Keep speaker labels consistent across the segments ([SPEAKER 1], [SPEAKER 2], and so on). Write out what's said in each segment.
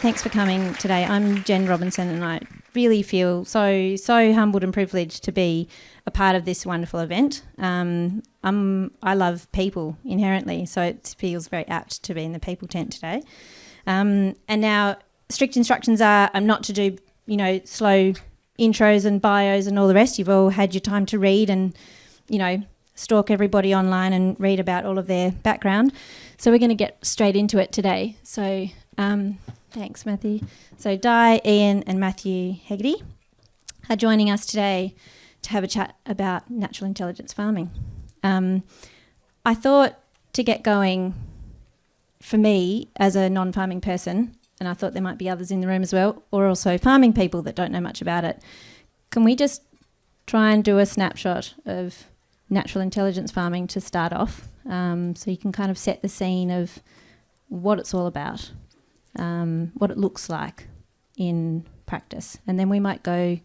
[SPEAKER 1] Thanks for coming today. I'm Jen Robinson, and I really feel so humbled and privileged to be a part of this wonderful event. I love people inherently, so it feels very apt to be in the people tent today. And now, strict instructions are I'm not to do, slow intros and bios and all the rest. You've all had your time to read and, stalk everybody online and read about all of their background. So we're going to get straight into it today. So thanks, Matthew. So Di, Ian and Matthew Haggerty are joining us today to have a chat about natural intelligence farming. I thought to get going, for me as a non-farming person, and I thought there might be others in the room as well, or also farming people that don't know much about it, can we just try and do a snapshot of natural intelligence farming to start off, so you can kind of set the scene of what it's all about, what it looks like in practice, and then we might go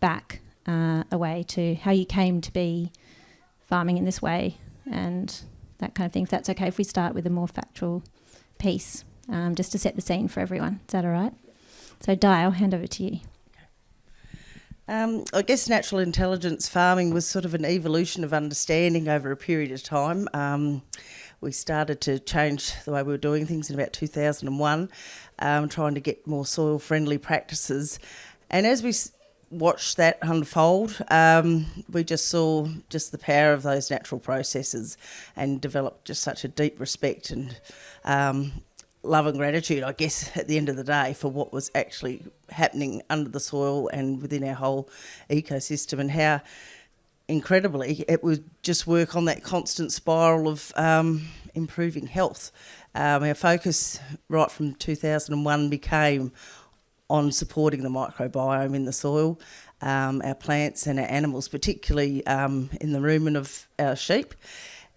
[SPEAKER 1] back away to how you came to be farming in this way and that kind of thing. If that's okay, if we start with a more factual piece, just to set the scene for everyone. Is that all right? So Di, I'll hand over to you.
[SPEAKER 2] I guess natural intelligence farming was sort of an evolution of understanding over a period of time. We started to change the way we were doing things in about 2001, trying to get more soil-friendly practices. And as we watched that unfold, we just saw just the power of those natural processes and developed just such a deep respect and love and gratitude, I guess, at the end of the day, for what was actually happening under the soil and within our whole ecosystem, and how incredibly it would just work on that constant spiral of improving health. Our focus right from 2001 became on supporting the microbiome in the soil, our plants and our animals, particularly in the rumen of our sheep,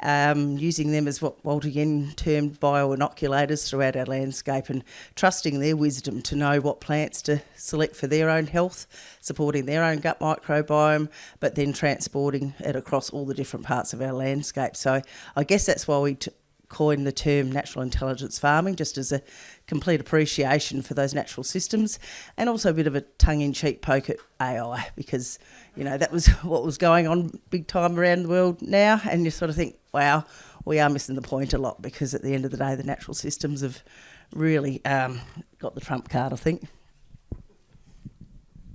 [SPEAKER 2] using them as what Walter Yen termed bioinoculators throughout our landscape, and trusting their wisdom to know what plants to select for their own health, supporting their own gut microbiome, but then transporting it across all the different parts of our landscape. So I guess that's why we coined the term natural intelligence farming, just as a complete appreciation for those natural systems, and also a bit of a tongue-in-cheek poke at AI, because that was what was going on big time around the world now, and you sort of think, wow, we are missing the point a lot, because at the end of the day the natural systems have really got the trump card, I think.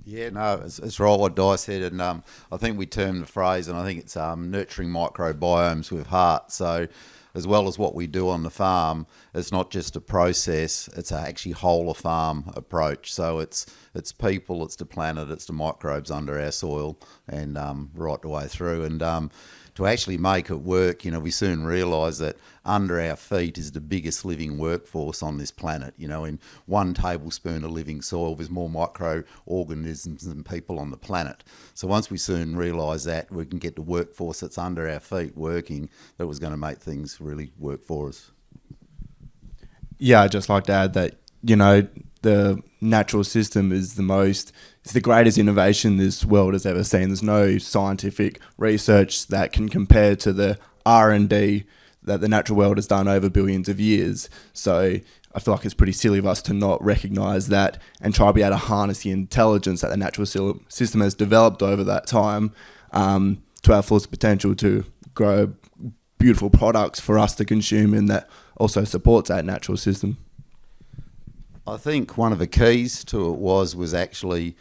[SPEAKER 3] Yeah, no, it's right what Di said, and I think we termed the phrase, and I think it's nurturing microbiomes with heart. So as well as what we do on the farm, it's not just a process, it's an actually whole of farm approach. So it's people, it's the planet, it's the microbes under our soil, and right the way through. And to actually make it work, we soon realised that under our feet is the biggest living workforce on this planet. In 1 tablespoon of living soil, there's more microorganisms than people on the planet. So once we soon realised that, we can get the workforce that's under our feet working, that was going to make things really work for us.
[SPEAKER 4] Yeah, I'd just like to add that, the natural system is it's the greatest innovation this world has ever seen. There's no scientific research that can compare to the R&D that the natural world has done over billions of years. So I feel like it's pretty silly of us to not recognise that and try to be able to harness the intelligence that the natural system has developed over that time to our fullest potential to grow beautiful products for us to consume, and that also supports that natural system.
[SPEAKER 3] I think one of the keys to it was actually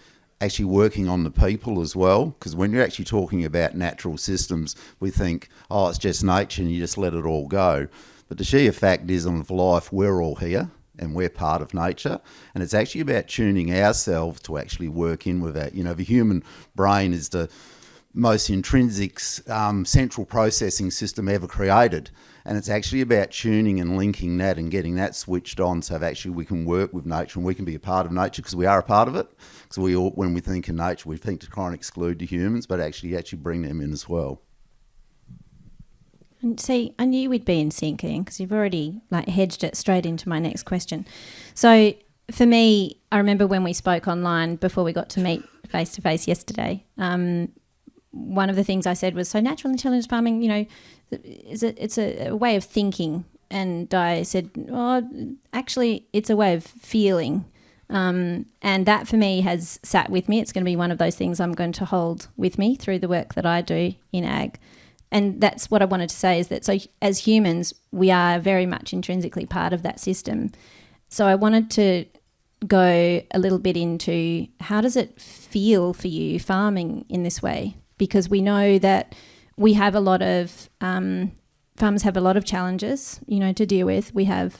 [SPEAKER 3] working on the people as well, because when you're actually talking about natural systems, we think, oh, it's just nature and you just let it all go. But the sheer fact is, in life, we're all here and we're part of nature, and it's actually about tuning ourselves to actually work in with that. The human brain is the most intrinsic central processing system ever created, and it's actually about tuning and linking that and getting that switched on, so that actually we can work with nature and we can be a part of nature, because we are a part of it. Because when we think in nature, we think to try and exclude the humans, but actually bring them in as well.
[SPEAKER 1] And see, I knew we'd be in sync, Ian, because you've already hedged it straight into my next question. So for me, I remember when we spoke online before we got to meet face to face yesterday, one of the things I said was, so natural intelligence farming, it's a way of thinking and I said, oh, actually, it's a way of feeling. And that for me has sat with me. It's going to be one of those things I'm going to hold with me through the work that I do in ag. And that's what I wanted to say, is that so as humans, we are very much intrinsically part of that system. So I wanted to go a little bit into how does it feel for you farming in this way? Because we know that we have a lot of farmers have a lot of challenges, to deal with. We have,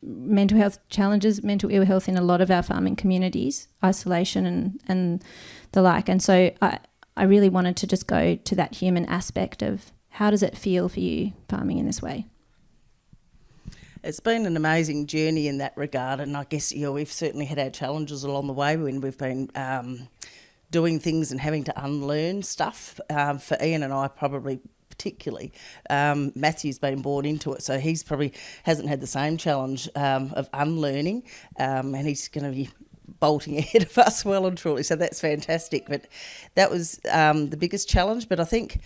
[SPEAKER 1] mental health challenges, mental ill health in a lot of our farming communities, isolation and the like. And so I really wanted to just go to that human aspect of how does it feel for you farming in this way?
[SPEAKER 2] It's been an amazing journey in that regard, and I guess we've certainly had our challenges along the way when we've been doing things and having to unlearn stuff. For Ian and I, probably particularly, Matthew's been born into it, so he's probably hasn't had the same challenge of unlearning, and he's going to be bolting ahead of us well and truly. So that's fantastic. But that was the biggest challenge. But I think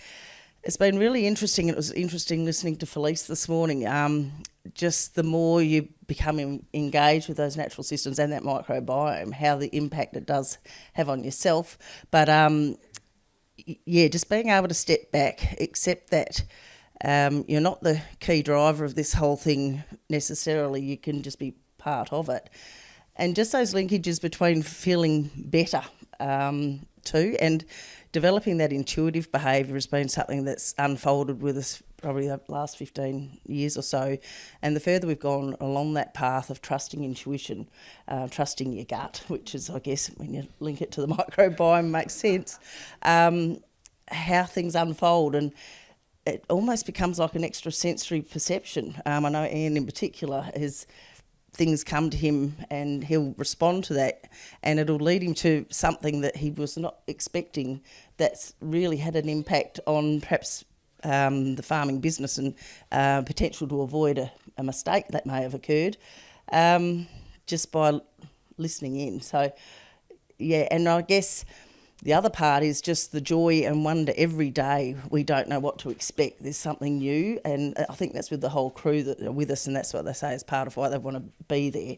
[SPEAKER 2] it's been really interesting. It was interesting listening to Felice this morning. Just the more you become engaged with those natural systems and that microbiome, how the impact it does have on yourself. But just being able to step back, accept that you're not the key driver of this whole thing necessarily. You can just be part of it. And just those linkages between feeling better too, and developing that intuitive behaviour has been something that's unfolded with us probably the last 15 years or so. And the further we've gone along that path of trusting intuition, trusting your gut, which is, I guess, when you link it to the microbiome, makes sense, how things unfold. And it almost becomes like an extrasensory perception. I know Ian in particular is... things come to him and he'll respond to that, and it'll lead him to something that he was not expecting that's really had an impact on perhaps the farming business and potential to avoid a mistake that may have occurred just by listening in. So, and I guess the other part is just the joy and wonder every day. We don't know what to expect. There's something new, and I think that's with the whole crew that are with us, and that's what they say is part of why they want to be there.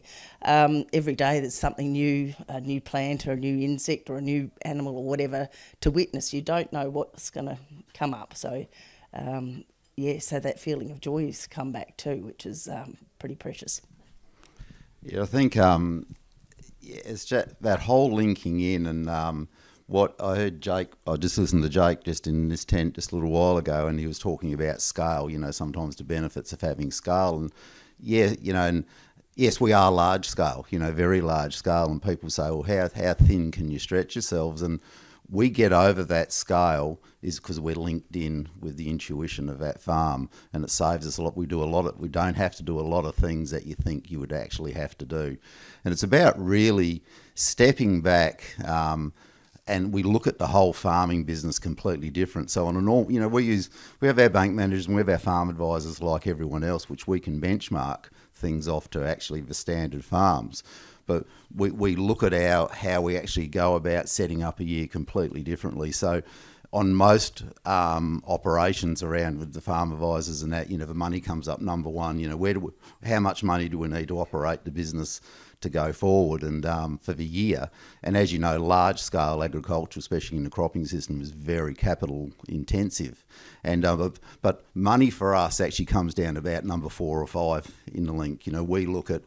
[SPEAKER 2] Every day there's something new, a new plant or a new insect or a new animal or whatever to witness. You don't know what's going to come up. So, so that feeling of joy has come back too, which is pretty precious.
[SPEAKER 3] Yeah, I think it's just that whole linking in and... what I heard Jake, I just listened to Jake just in this tent just a little while ago, and he was talking about scale, sometimes the benefits of having scale. And and yes, we are large scale, very large scale. And people say, well, how thin can you stretch yourselves? And we get over that scale is because we're linked in with the intuition of that farm, and it saves us a lot. We don't have to do a lot of things that you think you would actually have to do. And it's about really stepping back, and we look at the whole farming business completely different. So on a normal, we have our bank managers and we have our farm advisors like everyone else, which we can benchmark things off to actually the standard farms. But we look at how we actually go about setting up a year completely differently. So on most operations around with the farm advisors and that, the money comes up number one. How much money do we need to operate the business to go forward and for the year? And as you know, large scale agriculture, especially in the cropping system, is very capital intensive. And but money for us actually comes down to about number 4 or 5 in the link. We look at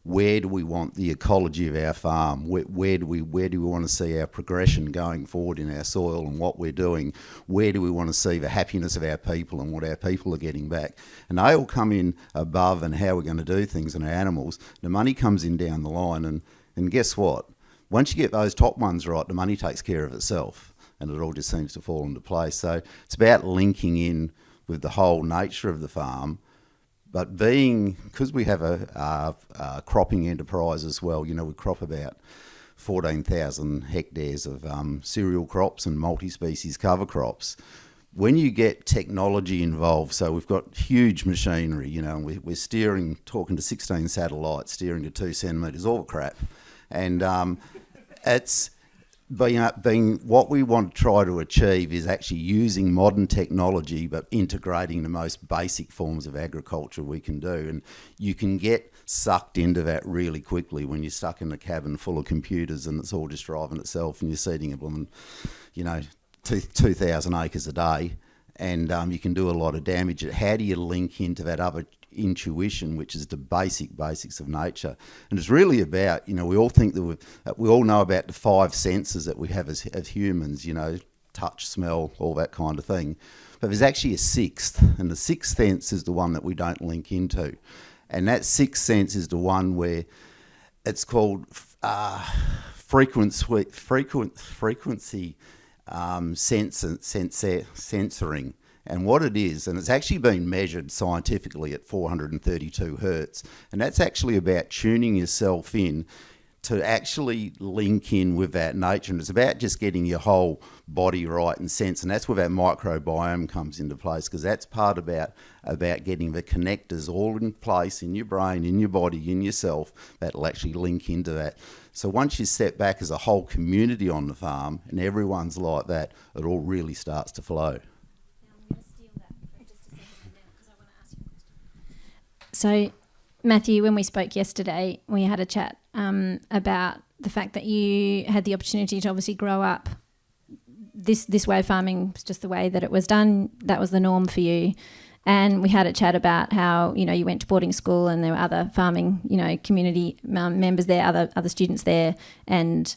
[SPEAKER 3] where do we want the ecology of our farm? Where do we want to see our progression going forward in our soil and what we're doing? Where do we want to see the happiness of our people and what our people are getting back? And they all come in above and how we're going to do things and our animals. The money comes in down the line, and guess what? Once you get those top ones right, the money takes care of itself, and it all just seems to fall into place. So it's about linking in with the whole nature of the farm. But because we have a cropping enterprise as well, we crop about 14,000 hectares of cereal crops and multi-species cover crops. When you get technology involved, so we've got huge machinery, and we're talking to 16 satellites, steering to 2 centimetres, all crap. And being what we want to try to achieve is actually using modern technology but integrating the most basic forms of agriculture we can do. And you can get sucked into that really quickly when you're stuck in a cabin full of computers and it's all just driving itself and you're seeding a blooming, 2,000 acres a day, and you can do a lot of damage. How do you link into that other intuition, which is the basics of nature? And it's really about, we all think that we all know about the 5 senses that we have as humans, touch, smell, all that kind of thing. But there's actually a 6th, and the 6th sense is the one that we don't link into. And that 6th sense is the one where it's called frequency censoring. And what it is, and it's actually been measured scientifically at 432 hertz, and that's actually about tuning yourself in to actually link in with that nature. And it's about just getting your whole body right and sense, and that's where that microbiome comes into place, because that's part about getting the connectors all in place in your brain, in your body, in yourself, that'll actually link into that. So once you step back as a whole community on the farm and everyone's like that, it all really starts to flow.
[SPEAKER 1] So, Matthew, when we spoke yesterday, we had a chat about the fact that you had the opportunity to obviously grow up. This way of farming was just the way that it was done. That was the norm for you. And we had a chat about how, you went to boarding school and there were other farming, community members there, other students there, and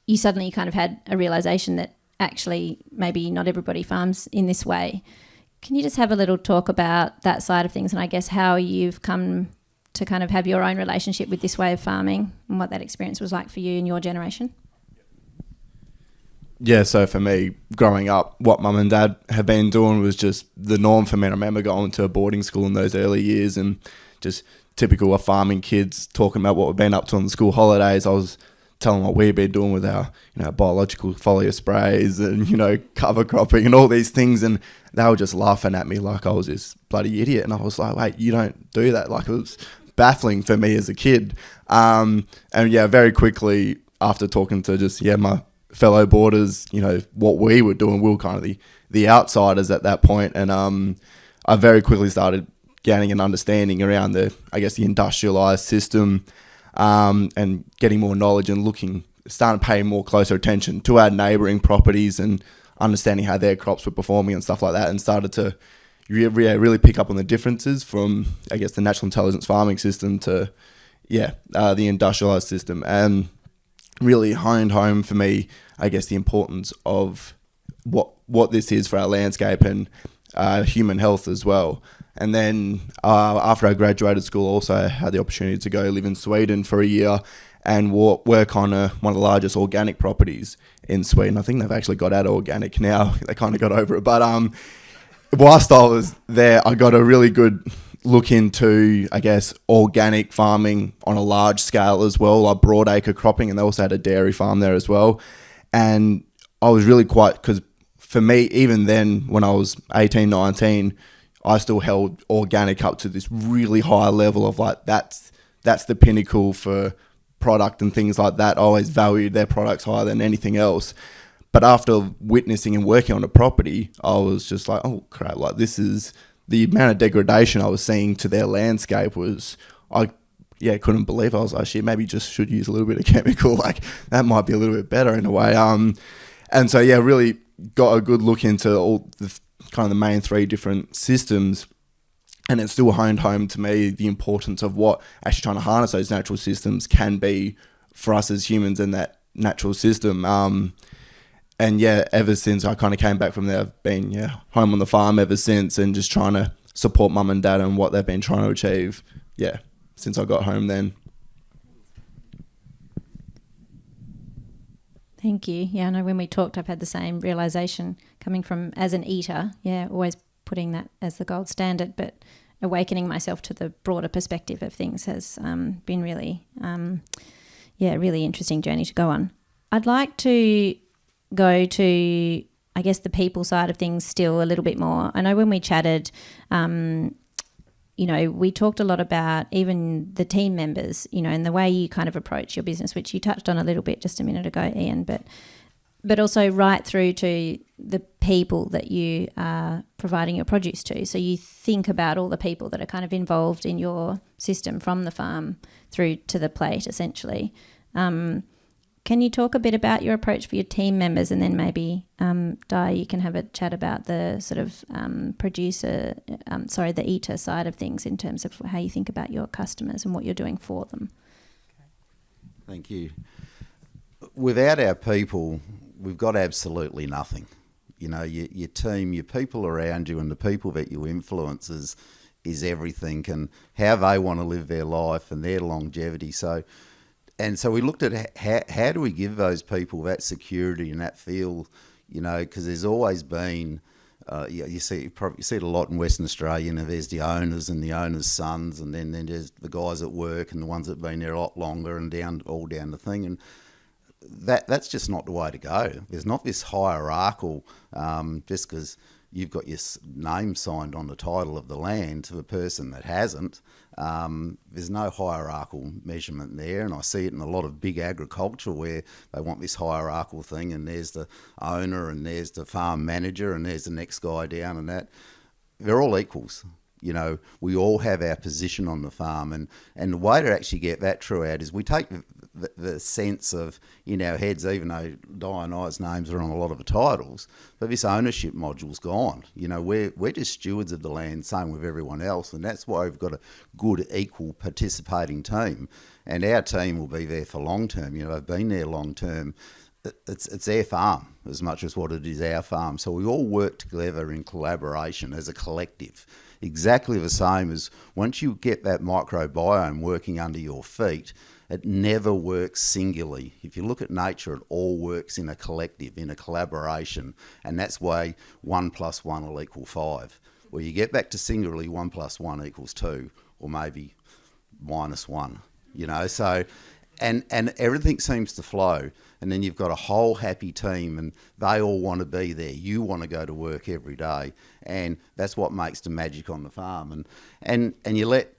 [SPEAKER 1] you suddenly kind of had a realisation that actually maybe not everybody farms in this way. Can you just have a little talk about that side of things, and I guess how you've come to kind of have your own relationship with this way of farming and what that experience was like for you and your generation?
[SPEAKER 4] Yeah, so for me, growing up, what mum and dad have been doing was just the norm for me. I remember going to a boarding school in those early years and just typical of farming kids talking about what we've been up to on the school holidays. I was telling what we've been doing with our, biological foliar sprays and, cover cropping and all these things. And they were just laughing at me like I was this bloody idiot. And I was like, wait, you don't do that. Like, it was baffling for me as a kid. And yeah, very quickly after talking to just, my fellow boarders, what we were doing, we were kind of the outsiders at that point. And I very quickly started gaining an understanding around the industrialized system, and getting more knowledge and starting paying more closer attention to our neighbouring properties and understanding how their crops were performing and stuff like that, and started to really pick up on the differences from, the natural intelligence farming system to, the industrialised system, and really honed home for me, the importance of what this is for our landscape and human health as well. And then after I graduated school, also I had the opportunity to go live in Sweden for a year and work on one of the largest organic properties in Sweden. I think they've actually got out of organic now. They kind of got over it. But whilst I was there, I got a really good look into, organic farming on a large scale as well, like broadacre cropping, and they also had a dairy farm there as well. And I was really because for me, even then, when I was 18, 19, I still held organic up to this really high level of that's the pinnacle for product and things like that. I always valued their products higher than anything else. But after witnessing and working on a property, I was just like, oh crap, this is the amount of degradation I was seeing to their landscape was, couldn't believe. I was like, shit, maybe just should use a little bit of chemical. That might be a little bit better in a way. And so, really got a good look into all the kind of the main 3 different systems, and it still honed home to me the importance of what actually trying to harness those natural systems can be for us as humans in that natural system. And ever since I kind of came back from there, I've been home on the farm ever since, and just trying to support mum and dad and what they've been trying to achieve since I got home then.
[SPEAKER 1] Thank you. Yeah, I know when we talked, I've had the same realisation coming from as an eater. Yeah, always putting that as the gold standard, but awakening myself to the broader perspective of things has been really, really interesting journey to go on. I'd like to go to, the people side of things still a little bit more. I know when we chatted, we talked a lot about even the team members, and the way you kind of approach your business, which you touched on a little bit just a minute ago, Ian, but but also right through to the people that you are providing your produce to. So you think about all the people that are kind of involved in your system from the farm through to the plate, essentially. Can you talk a bit about your approach for your team members, and then maybe, Di, you can have a chat about the sort of the eater side of things in terms of how you think about your customers and what you're doing for them.
[SPEAKER 3] Thank you. Without our people, we've got absolutely nothing. You know, your team, your people around you, and the people that you influence is everything, and how they want to live their life and their longevity. So we looked at how do we give those people that security and that feel, you know, because there's always been, you see it a lot in Western Australia. You know, there's the owners and the owners' sons, and then there's the guys at work and the ones that have been there a lot longer, and all down the thing. And that's just not the way to go. There's not this hierarchical, just because you've got your name signed on the title of the land to the person that hasn't. There's no hierarchical measurement there, and I see it in a lot of big agriculture where they want this hierarchical thing, and there's the owner, and there's the farm manager, and there's the next guy down, and that. They're all equals. You know, we all have our position on the farm, and the way to actually get that true out is we take the sense of, in our heads, even though Di and I's names are on a lot of the titles, but this ownership module's gone. You know, we're just stewards of the land, same with everyone else, and that's why we've got a good, equal, participating team. And our team will be there for long term. You know, they've been there long term. It's their farm as much as what it is our farm. So we all work together in collaboration as a collective. Exactly the same as once you get that microbiome working under your feet, it never works singularly. If you look at nature, it all works in a collective, in a collaboration, and that's why 1 + 1 will equal 5. Where you get back to singularly, 1 + 1 equals 2, or maybe -1. You know, so and everything seems to flow, and then you've got a whole happy team, and they all want to be there. You want to go to work every day, and that's what makes the magic on the farm. And you let,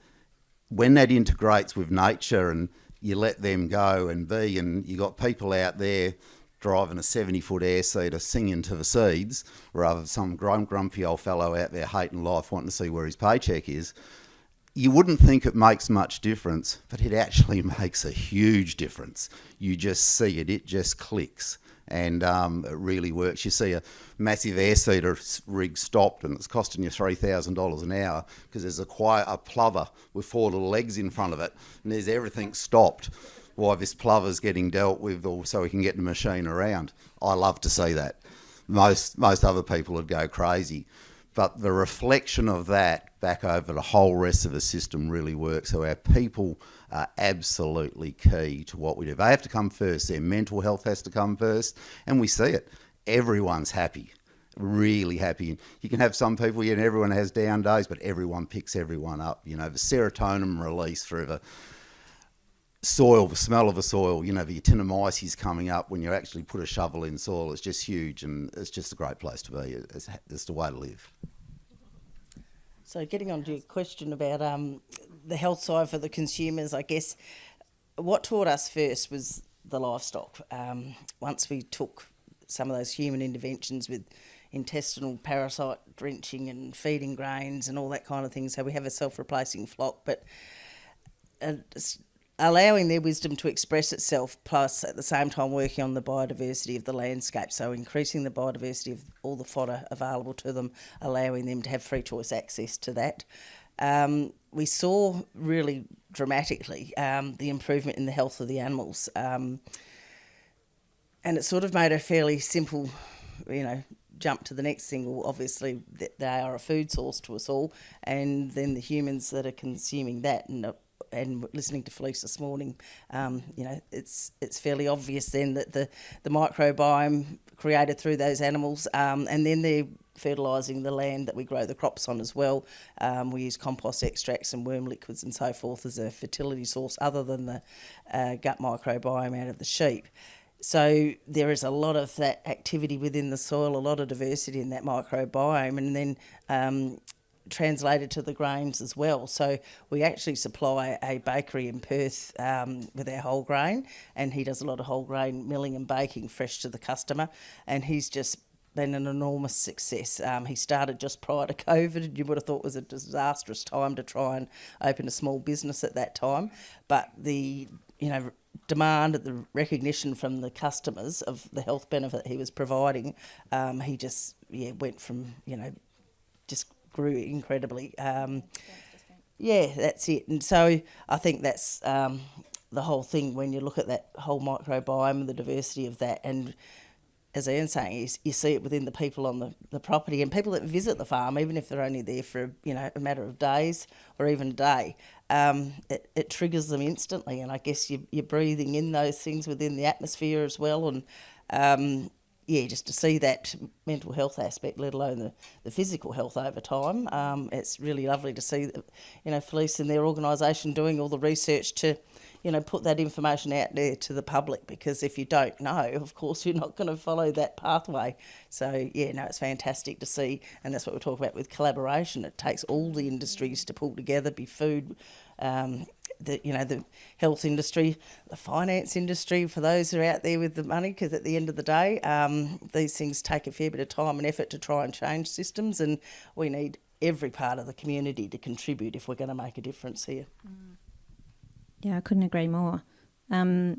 [SPEAKER 3] when that integrates with nature, and you let them go and be, and you got people out there driving a 70-foot air seeder singing to the seeds, rather than some grumpy old fellow out there hating life, wanting to see where his paycheck is. You wouldn't think it makes much difference, but it actually makes a huge difference. You just see it just clicks, and it really works. You see a massive air seeder rig stopped, and it's costing you $3,000 an hour because there's a plover with 4 little legs in front of it, and there's everything stopped while this plover's getting dealt with, so we can get the machine around. I love to see that. Most other people would go crazy. But the reflection of that back over the whole rest of the system really works. So our people are absolutely key to what we do. They have to come first. Their mental health has to come first. And we see it. Everyone's happy, really happy. You can have some people, and everyone has down days, but everyone picks everyone up. You know, the serotonin release through the soil, the smell of the soil, you know, the actinomyces coming up when you actually put a shovel in soil, it's just huge, and it's just a great place to be. It's the way to live.
[SPEAKER 2] So getting on to your question about the health side for the consumers, I guess what taught us first was the livestock. Once we took some of those human interventions with intestinal parasite drenching and feeding grains and all that kind of thing, so we have a self-replacing flock, but allowing their wisdom to express itself, plus at the same time working on the biodiversity of the landscape, so increasing the biodiversity of all the fodder available to them, allowing them to have free choice access to that. We saw really dramatically the improvement in the health of the animals, and it sort of made a fairly simple, jump to the next thing. Well, obviously they are a food source to us all, and then the humans that are consuming that and listening to Felice this morning, it's fairly obvious then that the microbiome created through those animals, and then they're fertilising the land that we grow the crops on as well. We use compost extracts and worm liquids and so forth as a fertility source other than the gut microbiome out of the sheep. So there is a lot of that activity within the soil, a lot of diversity in that microbiome, and then translated to the grains as well. So we actually supply a bakery in Perth with our whole grain, and he does a lot of whole grain milling and baking fresh to the customer, and he's just been an enormous success. He started just prior to COVID, and you would have thought it was a disastrous time to try and open a small business at that time, but the demand, the recognition from the customers of the health benefit he was providing, he just went from just grew incredibly. That's it. And so I think that's the whole thing when you look at that whole microbiome and the diversity of that. And as Ian's saying, you see it within the people on the property and people that visit the farm, even if they're only there for a matter of days or even a day. It triggers them instantly, and I guess you're breathing in those things within the atmosphere as well, and just to see that mental health aspect, let alone the physical health over time, it's really lovely to see Felice and their organisation doing all the research to put that information out there to the public, because if you don't know, of course, you're not going to follow that pathway. So, it's fantastic to see, and that's what we talk about with collaboration. It takes all the industries to pull together, be food, the health industry, the finance industry, for those who are out there with the money, because at the end of the day, these things take a fair bit of time and effort to try and change systems, and we need every part of the community to contribute if we're going to make a difference here.
[SPEAKER 1] Yeah, I couldn't agree more. I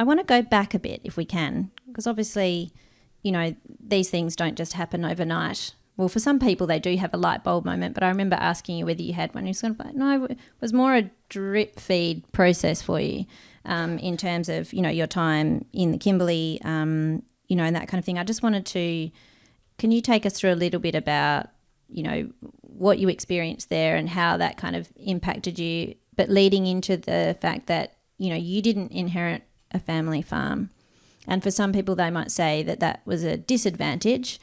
[SPEAKER 1] want to go back a bit if we can, because obviously, these things don't just happen overnight. Well, for some people, they do have a light bulb moment, but I remember asking you whether you had one. You sort of like, no, it was more a drip feed process for you in terms of, your time in the Kimberley, and that kind of thing. I just wanted to, can you take us through a little bit about, what you experienced there and how that kind of impacted you, but leading into the fact that, you didn't inherit a family farm. And for some people, they might say that was a disadvantage.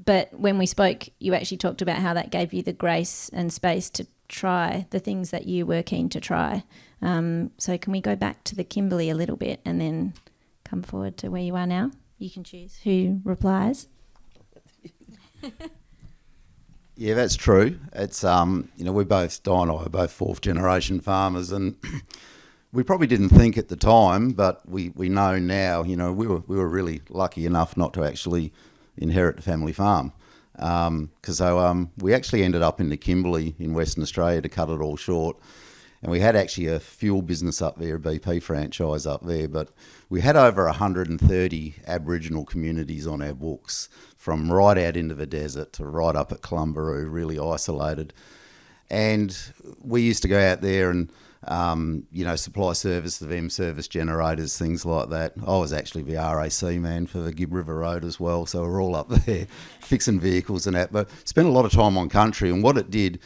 [SPEAKER 1] But when we spoke, you actually talked about how that gave you the grace and space to try the things that you were keen to try. So can we go back to the Kimberley a little bit and then come forward to where you are now? You can choose who replies.
[SPEAKER 3] Yeah, that's true. It's we both, Di and I are both fourth generation farmers, and we probably didn't think at the time, but we know now. We were really lucky enough not to actually inherit the family farm, because we actually ended up in the Kimberley in Western Australia, to cut it all short. And we had actually a fuel business up there, a BP franchise up there, but we had over 130 Aboriginal communities on our books, from right out into the desert to right up at Clumbaroo, really isolated. And we used to go out there and supply service, the VM service generators, things like that. I was actually the RAC man for the Gibb River Road as well, so we're all up there fixing vehicles and that. But spent a lot of time on country, and what it did,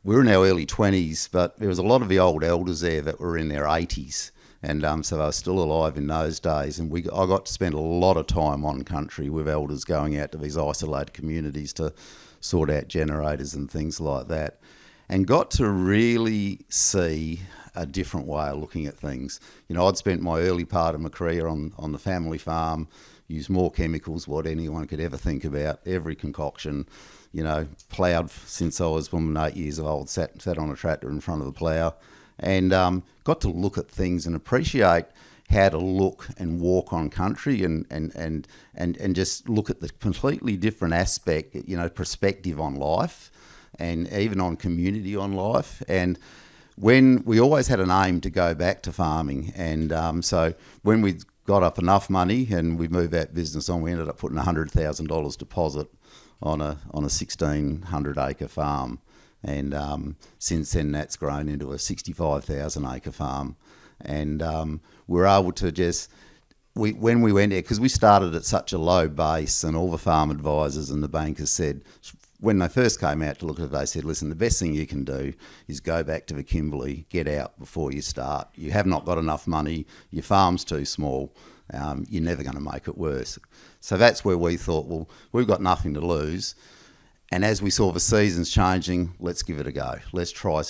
[SPEAKER 3] we were in our early 20s, but there was a lot of the old elders there that were in their 80s, and so they were still alive in those days. And I got to spend a lot of time on country with elders, going out to these isolated communities to sort out generators and things like that, and got to really see a different way of looking at things. I'd spent my early part of my career on the family farm, used more chemicals what anyone could ever think about, every concoction, ploughed since I was 8 years old, sat on a tractor in front of the plough, and got to look at things and appreciate how to look and walk on country, and just look at the completely different aspect, perspective on life, and even on community on life. And when we always had an aim to go back to farming, and so when we got up enough money and we moved that business on, we ended up putting $100,000 deposit on a 1,600 acre farm, and since then that's grown into a 65,000 acre farm, and we're able to just. When we went there, because we started at such a low base, and all the farm advisors and the bankers said, when they first came out to look at it, they said, listen, the best thing you can do is go back to the Kimberley, get out before you start. You have not got enough money, your farm's too small, you're never going to make it worse. So that's where we thought, well, we've got nothing to lose. And as we saw the seasons changing, let's give it a go. Let's try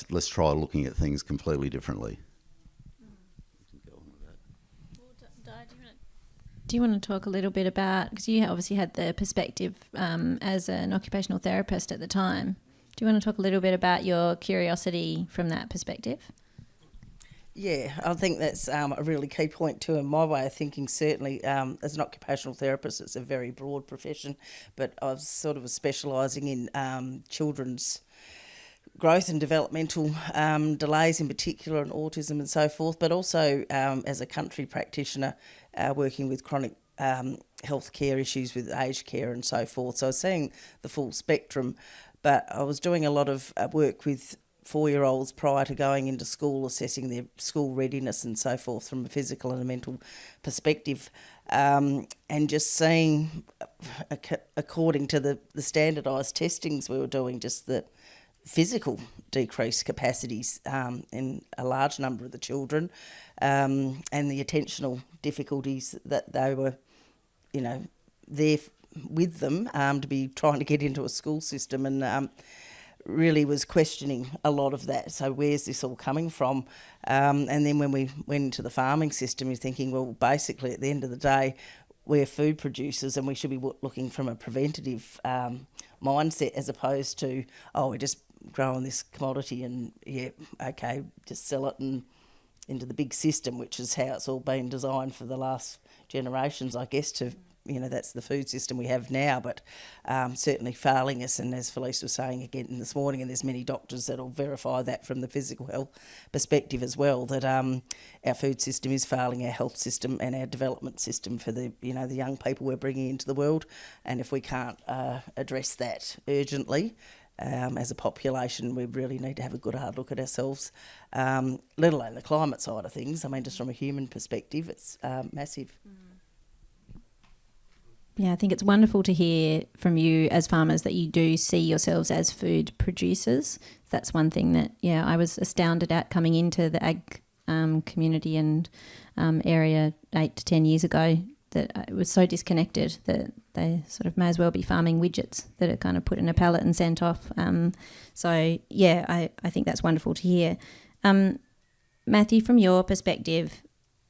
[SPEAKER 3] looking at things completely differently.
[SPEAKER 1] Do you want to talk a little bit about, because you obviously had the perspective as an occupational therapist at the time, Do you want to talk a little bit about your curiosity from that perspective?
[SPEAKER 2] Yeah, I think that's a really key point too. In my way of thinking, certainly as an occupational therapist, it's a very broad profession, but I was sort of specialising in children's growth and developmental delays in particular, and autism and so forth, but also as a country practitioner working with chronic health care issues with aged care and so forth. So I was seeing the full spectrum, but I was doing a lot of work with 4-year-olds prior to going into school, assessing their school readiness and so forth from a physical and a mental perspective, and just seeing, according to the standardised testings we were doing, just the physical decreased capacities in a large number of the children, and the attentional difficulties that they were, there with them to be trying to get into a school system, and really was questioning a lot of that. So where's this all coming from? And then when we went into the farming system, you're thinking, well, basically at the end of the day, we're food producers and we should be looking from a preventative mindset, as opposed to, we're just growing this commodity and, just sell it and into the big system, which is how it's all been designed for the last generations, I guess, to that's the food system we have now, but certainly failing us. And as Felice was saying again this morning, and there's many doctors that will verify that from the physical health perspective as well, that our food system is failing our health system and our development system for the the young people we're bringing into the world. And if we can't address that urgently, as a population, we really need to have a good hard look at ourselves, let alone the climate side of things. I mean, just from a human perspective, it's massive.
[SPEAKER 1] Yeah, I think it's wonderful to hear from you as farmers that you do see yourselves as food producers. That's one thing that, I was astounded at coming into the ag community and area 8 to 10 years ago, that it was so disconnected that they sort of may as well be farming widgets that are kind of put in a pallet and sent off. I think that's wonderful to hear. Matthew, from your perspective,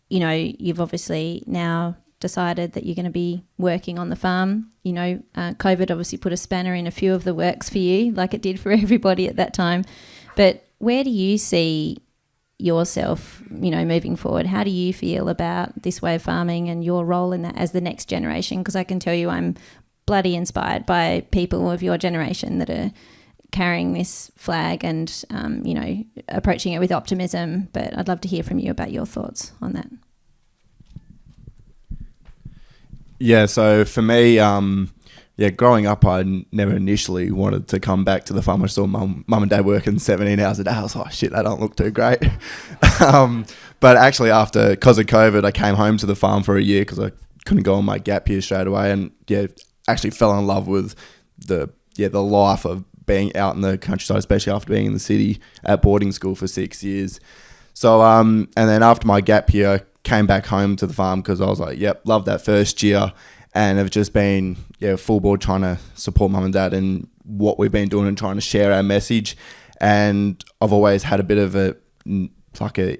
[SPEAKER 1] you've obviously now decided that you're going to be working on the farm. COVID obviously put a spanner in a few of the works for you, like it did for everybody at that time. But where do you see yourself, moving forward? How do you feel about this way of farming and your role in that as the next generation? Because I can tell you I'm bloody inspired by people of your generation that are carrying this flag and, approaching it with optimism. But I'd love to hear from you about your thoughts on that.
[SPEAKER 4] Yeah, so for me, growing up, I never initially wanted to come back to the farm. I saw mum and dad working 17 hours a day. I was like, shit, that don't look too great. But actually because of COVID, I came home to the farm for a year because I couldn't go on my gap year straight away, and actually fell in love with the life of being out in the countryside, especially after being in the city at boarding school for 6 years. So, and then after my gap year, came back home to the farm because I was like, loved that first year, and have just been full board trying to support mum and dad in what we've been doing and trying to share our message. And I've always had a bit of a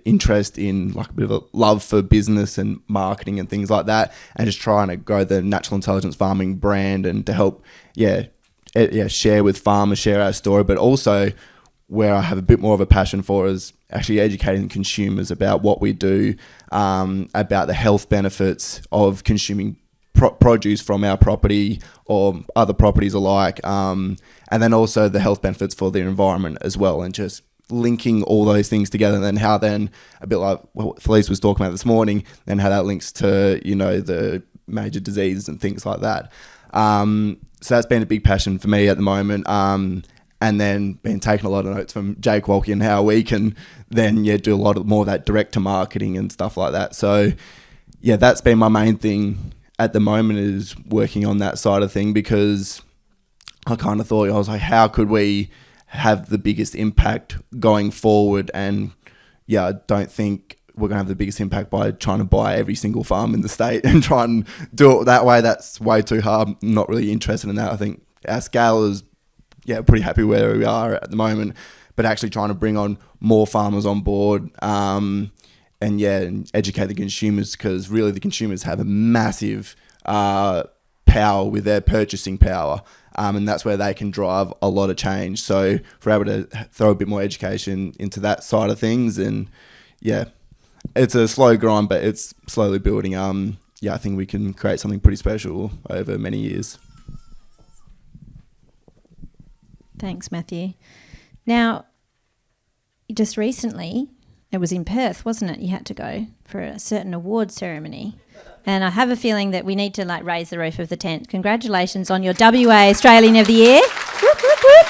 [SPEAKER 4] interest in a bit of a love for business and marketing and things like that, and just trying to grow the natural intelligence farming brand and to help share with farmers, share our story, but also where I have a bit more of a passion for is actually educating consumers about what we do, about the health benefits of consuming produce from our property or other properties alike, and then also the health benefits for the environment as well, and just linking all those things together, and then how then, a bit like what Felice was talking about this morning, then how that links to, the major diseases and things like that. So that's been a big passion for me at the moment. And then been taking a lot of notes from Jake Walkie and how we can then do a lot more of that direct to marketing and stuff like that. So that's been my main thing at the moment, is working on that side of thing, because I kind of thought, I was like, how could we have the biggest impact going forward? And I don't think we're going to have the biggest impact by trying to buy every single farm in the state and try and do it that way. That's way too hard. I'm not really interested in that. I think our scale is pretty happy where we are at the moment, but actually trying to bring on more farmers on board, and educate the consumers, because really the consumers have a massive power with their purchasing power. and that's where they can drive a lot of change. So if we're able to throw a bit more education into that side of things, and yeah, it's a slow grind, but it's slowly building. Yeah, I think we can create something pretty special over many years.
[SPEAKER 1] Thanks, Matthew. Now, just recently, it was in Perth, wasn't it? You had to go for a certain award ceremony. And I have a feeling that we need to raise the roof of the tent. Congratulations on your WA Australian of the Year. Whoop, whoop, whoop.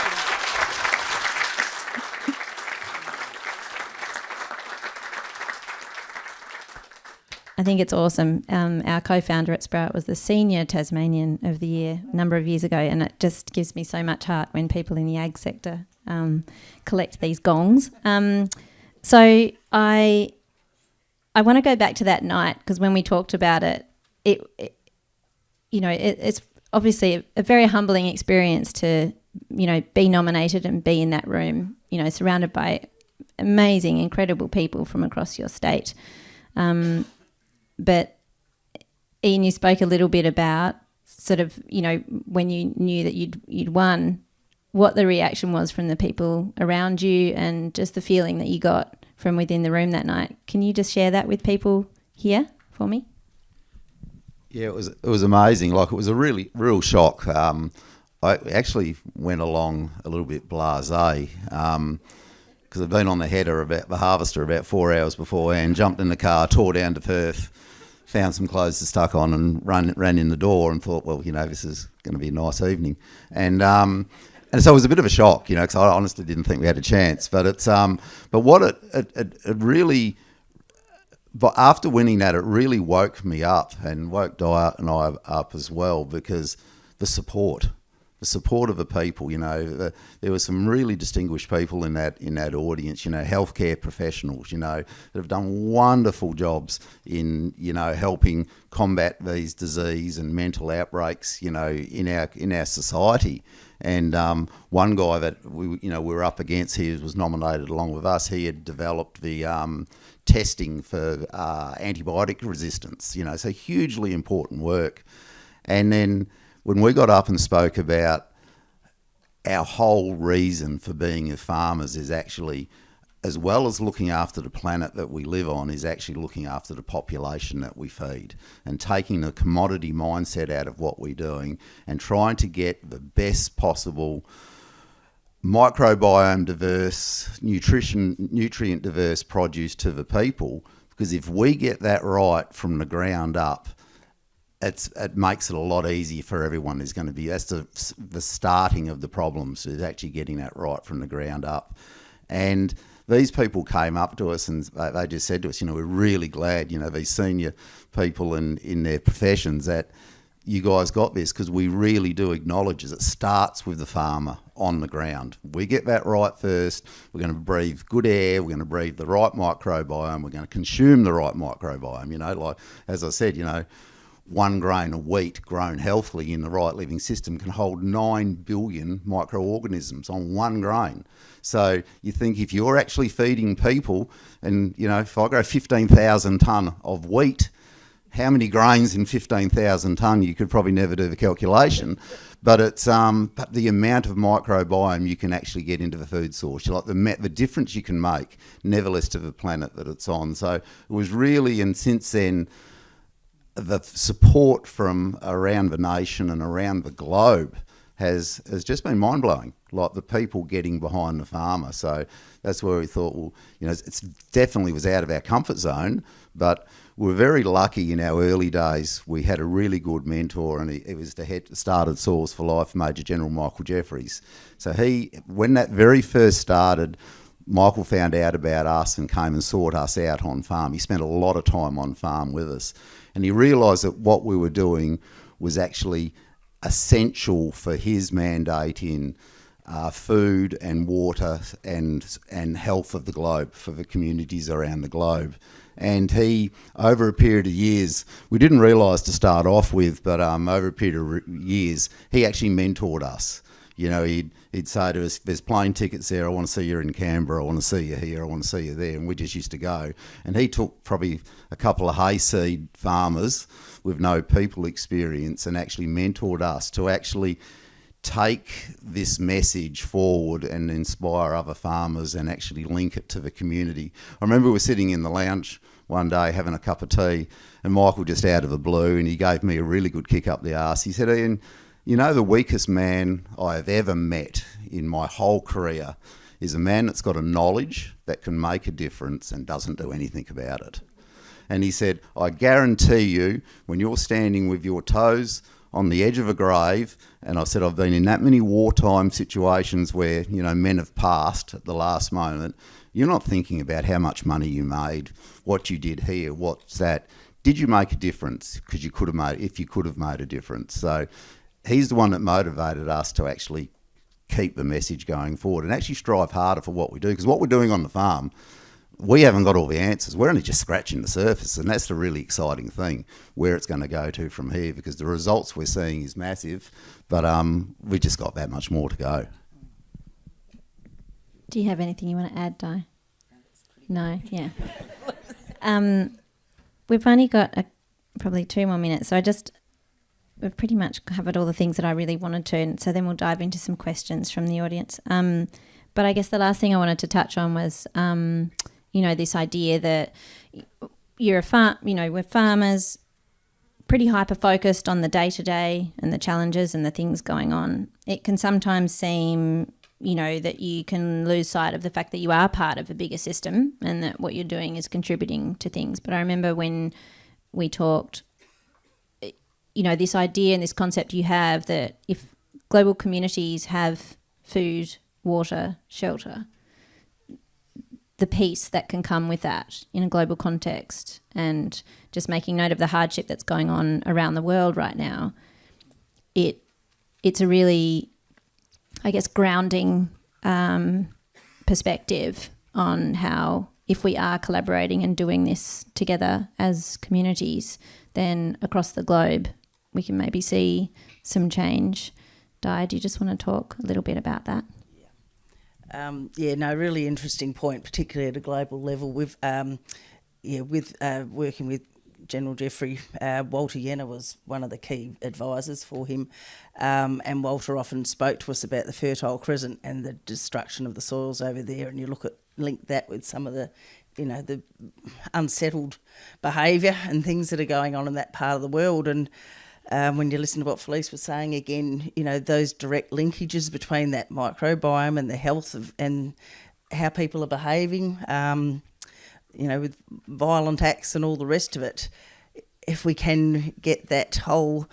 [SPEAKER 1] I think it's awesome. Our co-founder at Sprout was the Senior Tasmanian of the Year a number of years ago, and it just gives me so much heart when people in the ag sector collect these gongs. So I want to go back to that night, because when we talked about it, it's obviously a very humbling experience to, be nominated and be in that room, surrounded by amazing, incredible people from across your state. But Ian, you spoke a little bit about sort of, when you knew that you'd won, what the reaction was from the people around you and just the feeling that you got from within the room that night. Can you just share that with people here for me?
[SPEAKER 3] Yeah, it was amazing. Like, it was a real shock. I actually went along a little bit blasé, because I'd been on the harvester about 4 hours beforehand, jumped in the car, tore down to Perth, found some clothes to stuck on, and ran in the door and thought, well, this is going to be a nice evening. And so it was a bit of a shock, because I honestly didn't think we had a chance. But it really, but after winning that, it really woke me up and woke Di and I up as well, because the support of the people, there were some really distinguished people in that audience, healthcare professionals, that have done wonderful jobs in, helping combat these disease and mental outbreaks, in our society. And one guy that we were up against, he was nominated along with us. He had developed the testing for antibiotic resistance, so hugely important work. And then when we got up and spoke about our whole reason for being farmers is actually, as well as looking after the planet that we live on, is actually looking after the population that we feed, and taking the commodity mindset out of what we're doing and trying to get the best possible microbiome diverse, nutrient diverse produce to the people. Because if we get that right from the ground up, it makes it a lot easier for everyone. That's the starting of the problems, is actually getting that right from the ground up. And these people came up to us and they just said to us, we're really glad, these senior people in their professions, that you guys got this, because we really do acknowledge it starts with the farmer on the ground. We get that right first. We're going to breathe good air. We're going to breathe the right microbiome. We're going to consume the right microbiome. Like, as I said, 1 grain of wheat grown healthily in the right living system can hold 9 billion microorganisms on 1 grain. So you think, if you're actually feeding people, and if I grow 15,000 tonne of wheat, how many grains in 15,000 tonne? You could probably never do the calculation, but it's but the amount of microbiome you can actually get into the food source, the difference you can make, never less to the planet that it's on. So it was really, and since then, the support from around the nation and around the globe has just been mind-blowing, like the people getting behind the farmer. So that's where we thought, well, it's definitely was out of our comfort zone, but we were very lucky in our early days. We had a really good mentor, and he was the started Source for Life, Major General Michael Jeffries. So when that very first started, Michael found out about us and came and sought us out on farm. He spent a lot of time on farm with us. And he realised that what we were doing was actually essential for his mandate in food and water and health of the globe, for the communities around the globe. And he, over a period of years, we didn't realise to start off with, but over a period of years, he actually mentored us. He'd say to us, there's plane tickets there, I want to see you in Canberra, I want to see you here, I want to see you there, and we just used to go. And he took probably a couple of hayseed farmers with no people experience and actually mentored us to actually take this message forward and inspire other farmers and actually link it to the community. I remember we were sitting in the lounge one day having a cup of tea, and Michael just out of the blue, and he gave me a really good kick up the arse. He said, "Ian, you know, the weakest man I have ever met in my whole career is a man that's got a knowledge that can make a difference and doesn't do anything about it." And he said, "I guarantee you, when you're standing with your toes on the edge of a grave," and I said, "I've been in that many wartime situations where, you know, men have passed at the last moment, you're not thinking about how much money you made, what you did here, what's that. Did you make a difference? Because you could have made, if you could have made a difference." So he's the one that motivated us to actually keep the message going forward and actually strive harder for what we do. Because what we're doing on the farm, we haven't got all the answers. We're only just scratching the surface, and that's the really exciting thing, where it's going to go to from here, because the results we're seeing is massive, but we just got that much more to go.
[SPEAKER 1] Do you have anything you want to add, Di? No? Yeah. We've only got probably 2 more minutes, so we've pretty much covered all the things that I really wanted to, and so then we'll dive into some questions from the audience. But I guess the last thing I wanted to touch on was, you know, this idea that we're farmers, pretty hyper-focused on the day-to-day and the challenges and the things going on. It can sometimes seem, you know, that you can lose sight of the fact that you are part of a bigger system and that what you're doing is contributing to things. But I remember when we talked, you know, this idea and this concept you have that if global communities have food, water, shelter, the peace that can come with that in a global context, and just making note of the hardship that's going on around the world right now, it's a really, I guess, grounding perspective on how, if we are collaborating and doing this together as communities, then across the globe we can maybe see some change. Di, do you just want to talk a little bit about that?
[SPEAKER 2] Really interesting point, particularly at a global level. We've, working with General Jeffrey, Walter Yenna was one of the key advisors for him, and Walter often spoke to us about the Fertile Crescent and the destruction of the soils over there, and you link that with some of the, you know, the unsettled behaviour and things that are going on in that part of the world. And when you listen to what Felice was saying again, you know, those direct linkages between that microbiome and the health of, and how people are behaving, you know, with violent acts and all the rest of it. If we can get that whole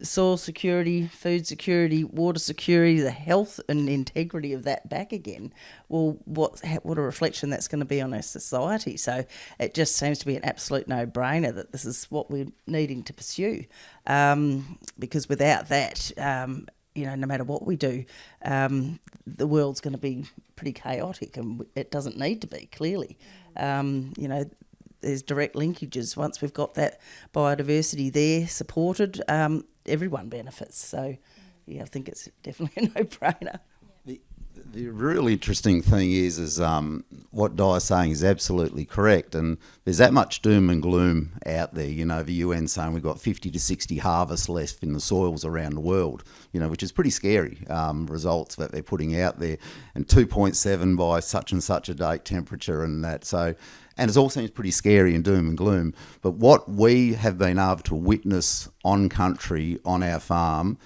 [SPEAKER 2] soil security, food security, water security, the health and integrity of that back again, well, what a reflection that's going to be on our society. So it just seems to be an absolute no-brainer that this is what we're needing to pursue, because without that, you know, no matter what we do, the world's going to be pretty chaotic, and it doesn't need to be, clearly. You know, there's direct linkages. Once we've got that biodiversity there supported, everyone benefits. So, yeah, I think it's definitely a no-brainer.
[SPEAKER 3] The really interesting thing is what Di's saying is absolutely correct, and there's that much doom and gloom out there. You know, the UN saying we've got 50 to 60 harvests left in the soils around the world, you know, which is pretty scary results that they're putting out there, and 2.7 by such and such a date temperature and that. So, and it all seems pretty scary and doom and gloom. But what we have been able to witness on country, on our farm,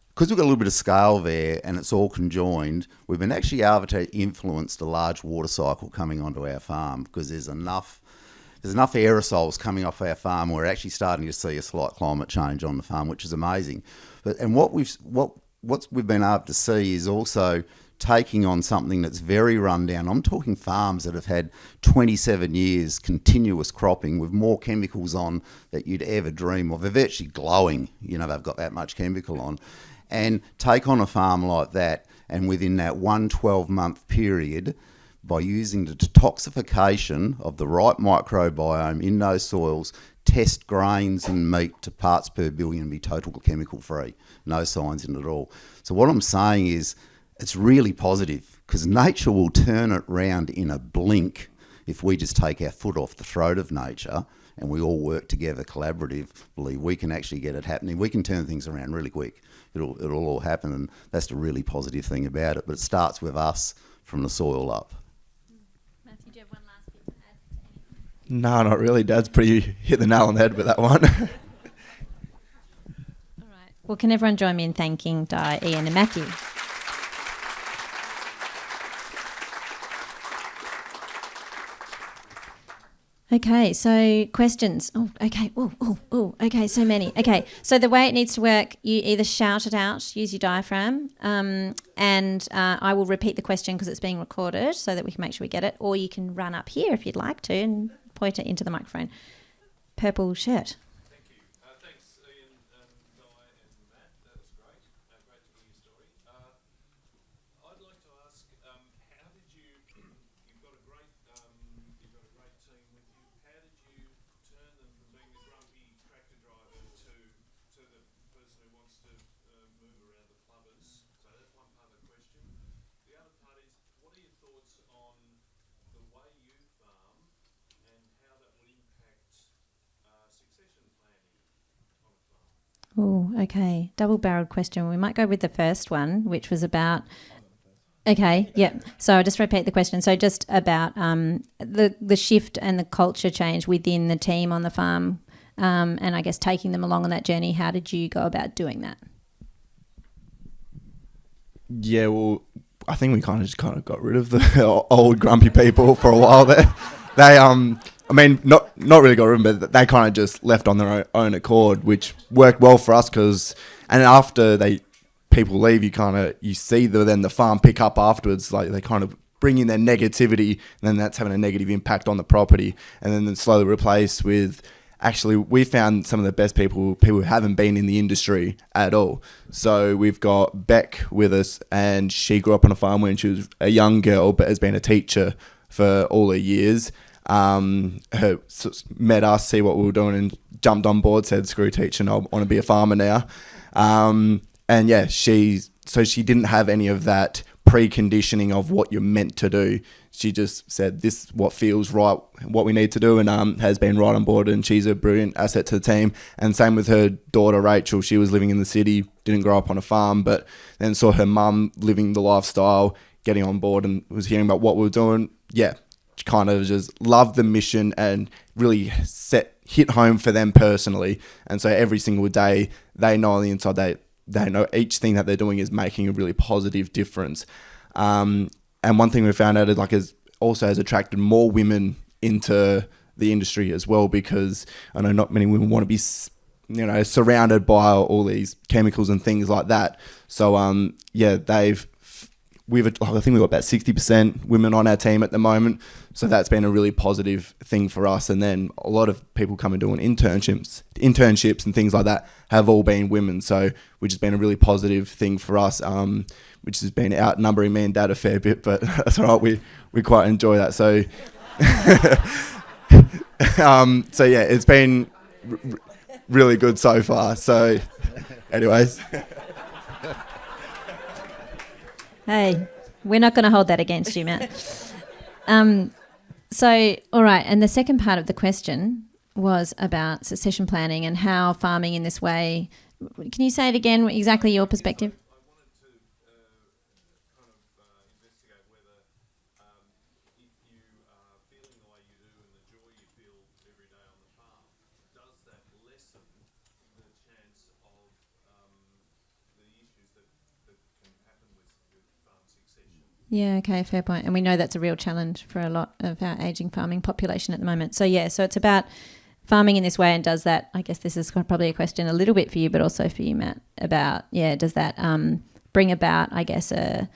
[SPEAKER 3] because we've got a little bit of scale there and it's all conjoined, we've been actually able to influence the large water cycle coming onto our farm, because there's enough aerosols coming off our farm. We're actually starting to see a slight climate change on the farm, which is amazing. And what we've been able to see is also taking on something that's very run down. I'm talking farms that have had 27 years continuous cropping with more chemicals on that you'd ever dream of. They're virtually glowing, you know, they've got that much chemical on. And take on a farm like that, and within that 12-month period, by using the detoxification of the right microbiome in those soils, test grains and meat to parts per billion, be total chemical free, no signs in it at all. So what I'm saying is, it's really positive, because nature will turn it round in a blink if we just take our foot off the throat of nature and we all work together collaboratively, we can actually get it happening. We can turn things around really quick. It'll all happen, and that's the really positive thing about it. But it starts with us from the soil up.
[SPEAKER 1] Matthew, do you have one last bit to add to anything?
[SPEAKER 4] No, not really. Dad's pretty hit the nail on the head with that one.
[SPEAKER 1] All right. Well, can everyone join me in thanking Di, Ian and Matthew? Okay, so questions. Oh, okay. Okay, so many. Okay, so the way it needs to work, you either shout it out, use your diaphragm, and I will repeat the question because it's being recorded so that we can make sure we get it, or you can run up here if you'd like to and point it into the microphone. Purple shirt.
[SPEAKER 5] Thank you. Thanks, Ian, Di and Matt. That was great. Great to hear your story. I'd like to ask, how did you, you've got a great team with you. How did you turn them from being the grumpy tractor driver to the person who wants to move around the clubbers? So that's one part of the question. The other part is, what are your thoughts on the way you farm and how that will impact succession planning on a farm?
[SPEAKER 1] Oh, okay. Double-barreled question. We might go with the first one, which was about... Okay, yep. So I'll just repeat the question. So just about the shift and the culture change within the team on the farm, and I guess taking them along on that journey. How did you go about doing that?
[SPEAKER 4] Yeah, well, I think we kind of got rid of the old grumpy people for a while there. They, I mean, not really got rid of them, but they kind of just left on their own accord, which worked well for us and after people leave, you see then the farm pick up afterwards, like they kind of bring in their negativity, and then that's having a negative impact on the property, and then slowly replace with, actually, we found some of the best people who haven't been in the industry at all. So we've got Beck with us, and she grew up on a farm when she was a young girl, but has been a teacher for all her years. Met us, see what we were doing, and jumped on board, said, screw teaching, I want to be a farmer now. And yeah, she didn't have any of that preconditioning of what you're meant to do. She just said, this is what feels right, what we need to do, and has been right on board, and she's a brilliant asset to the team. And same with her daughter, Rachel. She was living in the city, didn't grow up on a farm, but then saw her mum living the lifestyle, getting on board, and was hearing about what we were doing. Yeah, she kind of just loved the mission and really hit home for them personally. And so every single day, they know on the inside they know each thing that they're doing is making a really positive difference. And one thing we found out is also has attracted more women into the industry as well, because I know not many women want to be, surrounded by all these chemicals and things like that. So I think we've got about 60% women on our team at the moment. So that's been a really positive thing for us. And then a lot of people come and doing internships and things like that have all been women. So which has been a really positive thing for us, which has been outnumbering me and Dad a fair bit, but that's all right. We quite enjoy that. So, it's been really good so far. So anyways.
[SPEAKER 1] Hey, we're not going to hold that against you, Matt. All right, and the second part of the question was about succession planning and how farming in this way. Can you say it again, exactly your perspective?
[SPEAKER 5] I wanted to investigate whether if you are feeling the way you do and the joy you feel every day on the farm, does that lessen the chance of the issues that can happen with farm succession?
[SPEAKER 1] Yeah, okay, fair point. And we know that's a real challenge for a lot of our ageing farming population at the moment. So it's about farming in this way, and does that, I guess this is probably a question a little bit for you, but also for you, Matt, about, does that bring about, I guess, a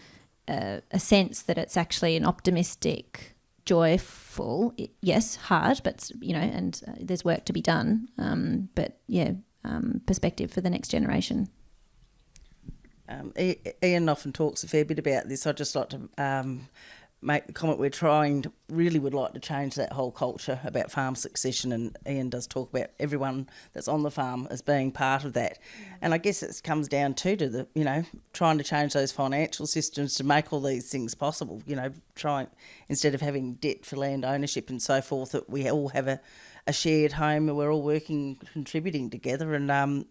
[SPEAKER 1] sense that it's actually an optimistic, joyful, yes, hard, but, and there's work to be done, perspective for the next generation.
[SPEAKER 2] Ian often talks a fair bit about this. I'd just like to make the comment really would like to change that whole culture about farm succession, and Ian does talk about everyone that's on the farm as being part of that. And I guess it comes down to the, trying to change those financial systems to make all these things possible, instead of having debt for land ownership and so forth, that we all have a shared home, and we're all working, contributing together, and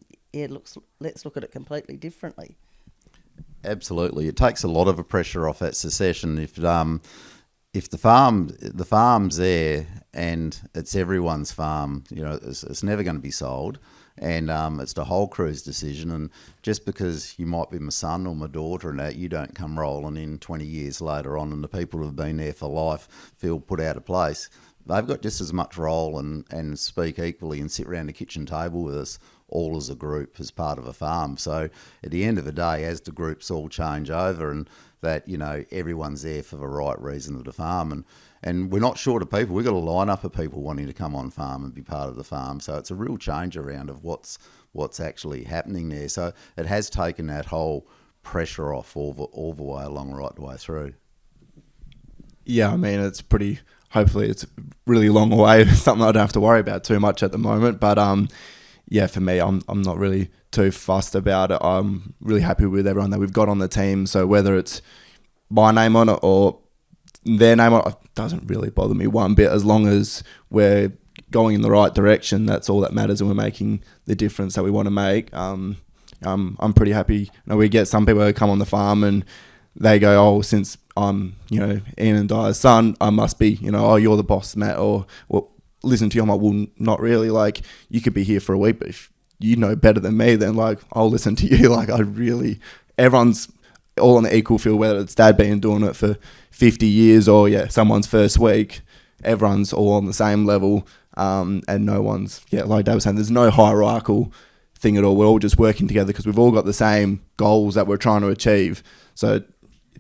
[SPEAKER 2] let's look at it completely differently.
[SPEAKER 3] Absolutely, it takes a lot of the pressure off that succession. If the farm's there and it's everyone's farm, it's never going to be sold, and it's the whole crew's decision. And just because you might be my son or my daughter and that, you don't come rolling in 20 years later on, and the people who've been there for life feel put out of place. They've got just as much role and speak equally and sit around the kitchen table with us all as a group as part of a farm. So at the end of the day, as the groups all change over and that, everyone's there for the right reason of the farm. And we're not short of people. We've got a lineup of people wanting to come on farm and be part of the farm. So it's a real change around of what's actually happening there. So it has taken that whole pressure off all the way along, right the way through.
[SPEAKER 4] Yeah, I mean, hopefully it's a really long way, something I don't have to worry about too much at the moment. But yeah, for me, I'm not really too fussed about it. I'm really happy with everyone that we've got on the team. So whether it's my name on it or their name on it, it doesn't really bother me one bit. As long as we're going in the right direction, that's all that matters, and we're making the difference that we want to make. I'm pretty happy. We get some people who come on the farm and they go, oh, since I'm, Ian and Di's son, I must be, oh, you're the boss, Matt, or well, listen to you. I'm like, well, not really. Like, you could be here for a week, but if you know better than me, then like, I'll listen to you. Like, everyone's all on the equal field, whether it's Dad been doing it for 50 years or someone's first week. Everyone's all on the same level, and no one's like Dad was saying, there's no hierarchical thing at all. We're all just working together because we've all got the same goals that we're trying to achieve. So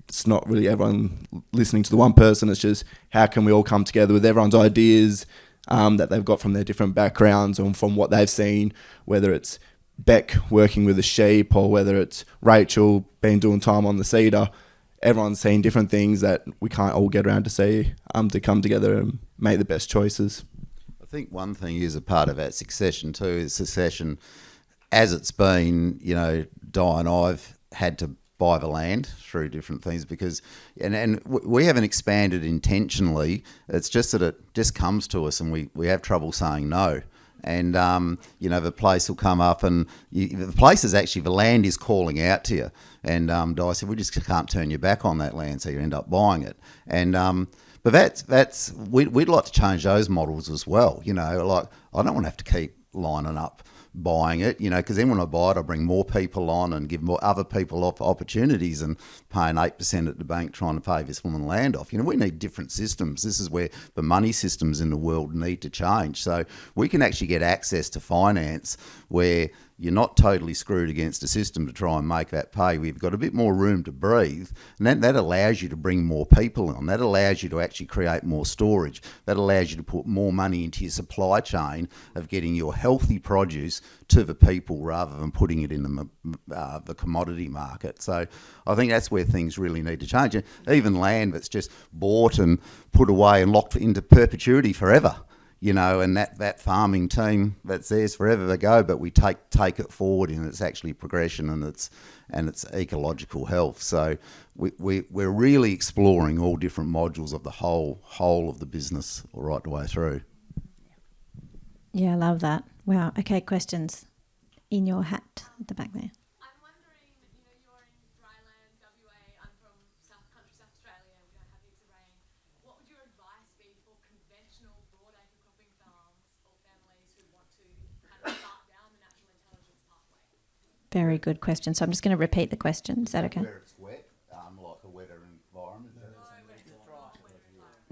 [SPEAKER 4] it's not really everyone listening to the one person. It's just how can we all come together with everyone's ideas that they've got from their different backgrounds and from what they've seen, whether it's Beck working with the sheep or whether it's Rachel been doing time on the cedar. Everyone's seen different things that we can't all get around to see, to come together and make the best choices.
[SPEAKER 3] I think one thing is a part of that succession too, is succession as it's been, Di and I've had to buy the land through different things because, and we haven't expanded intentionally. It's just that it just comes to us and we have trouble saying no. And, the place will come up and the place is actually, the land is calling out to you. And Di said, we just can't turn you back on that land, so you end up buying it. And but we'd like to change those models as well. Like, I don't want to have to keep lining up buying it, because then when I buy it, I bring more people on and give more other people opportunities and paying 8% at the bank trying to pay this woman land off. We need different systems. This is where the money systems in the world need to change. So we can actually get access to finance where you're not totally screwed against a system to try and make that pay. We've got a bit more room to breathe, and that allows you to bring more people on. That allows you to actually create more storage. That allows you to put more money into your supply chain of getting your healthy produce to the people rather than putting it in the commodity market. So I think that's where things really need to change. Even land that's just bought and put away and locked into perpetuity forever. And that farming team that's theirs forever to go, but we take it forward in its actually progression and its ecological health. So we're really exploring all different modules of the whole of the business right the way through.
[SPEAKER 1] Yeah, I love that. Wow. Okay, questions in your hat at the back there.
[SPEAKER 6] I'm wondering, you're in dryland, WA, I'm from South Australia, we don't have heaps of rain. What would your advice be for conventional broadacre cropping farms or families who want to kind of start down the natural intelligence pathway?
[SPEAKER 1] Very good question. So I'm just going to repeat the question. Is that okay?
[SPEAKER 3] Where it's wet, like a wetter environment.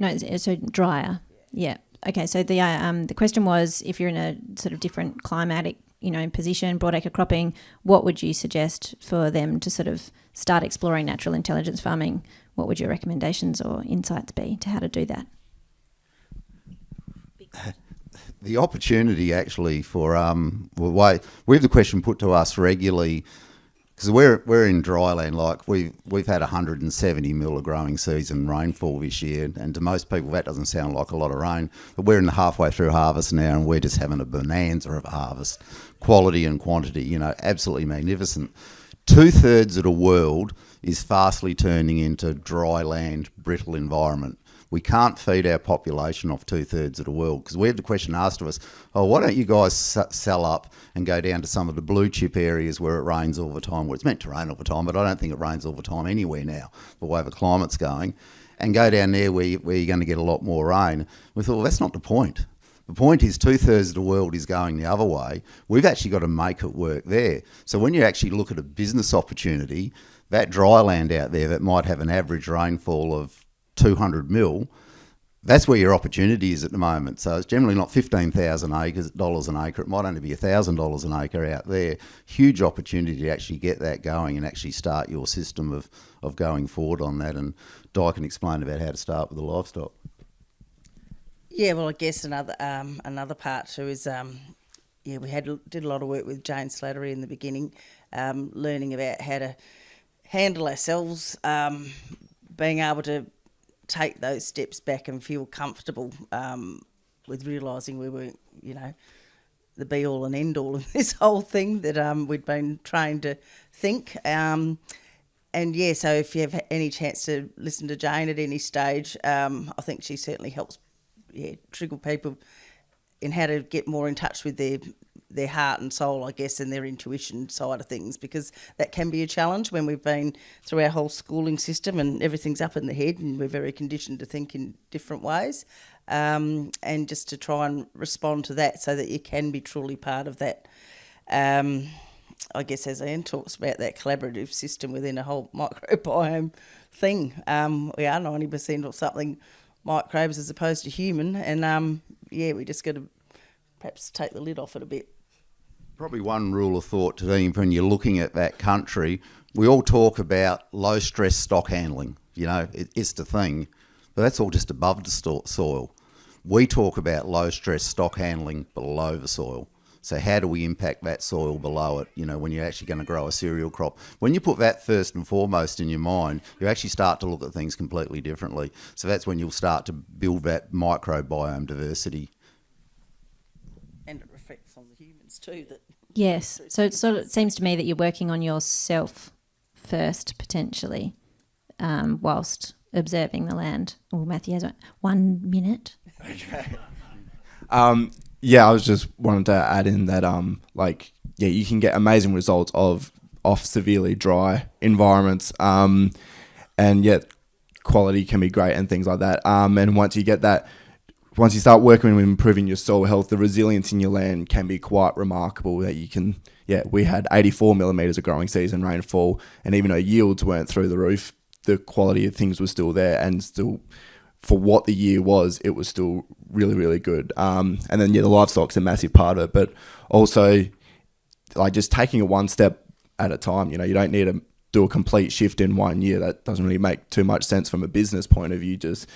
[SPEAKER 1] No, so drier. Yeah. Okay. So the question was, if you're in a sort of different climatic, position, broadacre cropping, what would you suggest for them to sort of start exploring natural intelligence farming? What would your recommendations or insights be to how to do that?
[SPEAKER 3] The opportunity actually for we have the question put to us regularly because we're in dryland. Like we've had 170 mil of growing season rainfall this year, and to most people that doesn't sound like a lot of rain. But we're in the halfway through harvest now, and we're just having a bonanza of harvest, quality and quantity. Absolutely magnificent. 2/3 of the world is fastly turning into dry land, brittle environment. We can't feed our population off 2/3 of the world, because we had the question asked of us, oh, why don't you guys sell up and go down to some of the blue chip areas where it rains all the time? Well, it's meant to rain all the time, but I don't think it rains all the time anywhere now, the way the climate's going, and go down there where you're going to get a lot more rain. We thought, well, that's not the point. The point is 2/3 of the world is going the other way. We've actually got to make it work there. So when you actually look at a business opportunity, that dry land out there that might have an average rainfall of 200 mil, that's where your opportunity is at the moment. So it's generally not $15,000 an acre. It might only be $1,000 an acre out there. Huge opportunity to actually get that going and actually start your system of going forward on that. And Di can explain about how to start with the livestock.
[SPEAKER 2] Yeah, well, I guess another part too is we did a lot of work with Jane Slattery in the beginning, learning about how to handle ourselves, being able to take those steps back and feel comfortable with realising we weren't, the be all and end all of this whole thing that we'd been trained to think. So if you have any chance to listen to Jane at any stage, I think she certainly helps trigger people in how to get more in touch with their heart and soul, I guess, and their intuition side of things, because that can be a challenge when we've been through our whole schooling system and everything's up in the head and we're very conditioned to think in different ways, and just to try and respond to that so that you can be truly part of that. I guess as Ian talks about that collaborative system within a whole microbiome thing, we are 90% or something microbes as opposed to human, and we just got to perhaps take the lid off it a bit.
[SPEAKER 3] Probably one rule of thought today, when you're looking at that country, we all talk about low stress stock handling. It's the thing, but that's all just above the soil. We talk about low stress stock handling below the soil. So how do we impact that soil below it, when you're actually going to grow a cereal crop? When you put that first and foremost in your mind, you actually start to look at things completely differently. So that's when you'll start to build that microbiome diversity.
[SPEAKER 2] And it reflects on the humans too.
[SPEAKER 1] Yes. So it seems to me that you're working on yourself first, potentially, whilst observing the land. Oh, Matthew has 1 minute.
[SPEAKER 4] Okay. I was just wanting to add in that, you can get amazing results off severely dry environments, and yet quality can be great and things like that. And once you start working with improving your soil health, the resilience in your land can be quite remarkable. That you can, we had 84 millimetres of growing season rainfall, and even though yields weren't through the roof, the quality of things was still there, and still, for what the year was, it was still really, really good. And then, the livestock's a massive part of it, but also just taking it one step at a time. You don't need to do a complete shift in 1 year. That doesn't really make too much sense from a business point of view. Just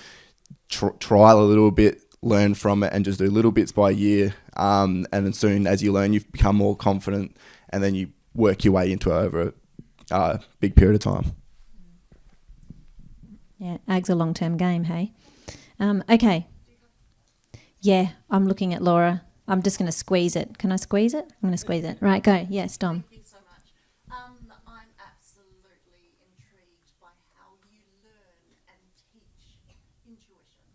[SPEAKER 4] trial a little bit, learn from it, and just do little bits by year. And then soon as you learn, you become more confident, and then you work your way into it over a big period of time.
[SPEAKER 1] Yeah, ag's a long-term game, hey? Okay. Yeah, I'm looking at Laura. I'm just going to squeeze it. Can I squeeze it? I'm going to squeeze it. Right, go. Yes, Dom.
[SPEAKER 6] Thank you so much. I'm absolutely intrigued by how you learn and teach intuition.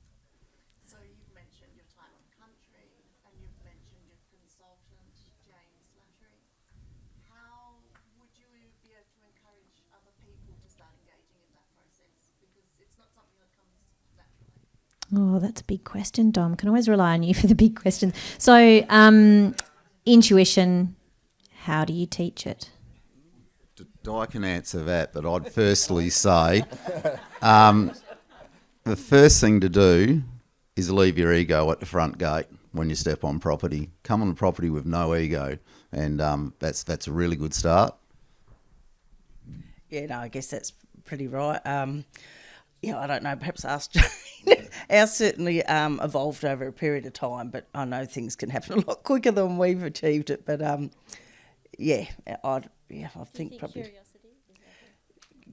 [SPEAKER 6] So you've mentioned your time on country, and you've mentioned your consultant, Jane Slattery. How would you be able to encourage other people to start engaging in that process? Because it's not something that comes naturally.
[SPEAKER 1] Oh, that's a big question, Dom. Can always rely on you for the big questions. So, intuition, how do you teach it?
[SPEAKER 3] I can answer that, but I'd firstly say the first thing to do is leave your ego at the front gate when you step on property. Come on the property with no ego, and that's a really good start.
[SPEAKER 2] Yeah, no, I guess that's pretty right. I don't know, perhaps ask Jane. Ours certainly evolved over a period of time, but I know things can happen a lot quicker than we've achieved it. But I think probably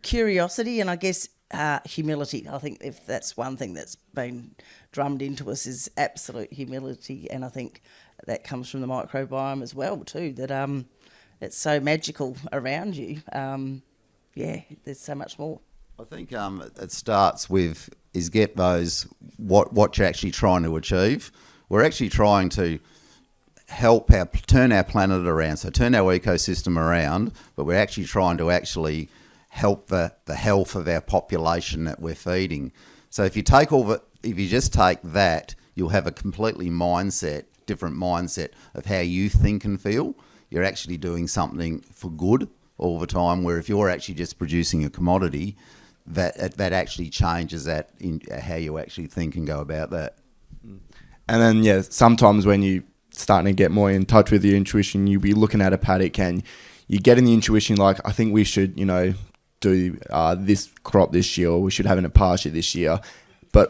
[SPEAKER 2] curiosity, and I guess humility. I think if that's one thing that's been drummed into us is absolute humility, and I think that comes from the microbiome as well too. That it's so magical around you. There's so much more.
[SPEAKER 3] I think it starts with is get those what you're actually trying to achieve. We're actually trying to help turn our planet around, so turn our ecosystem around, but we're actually trying to actually help the health of our population that we're feeding. So if you just take that, you'll have a completely different mindset of how you think and feel. You're actually doing something for good all the time, where if you're actually just producing a commodity, that actually changes that in how you actually think and go about that.
[SPEAKER 4] And then, sometimes when you starting to get more in touch with your intuition, you'll be looking at a paddock and you get in the intuition like, I think we should, do this crop this year, or we should have in a pasture this year.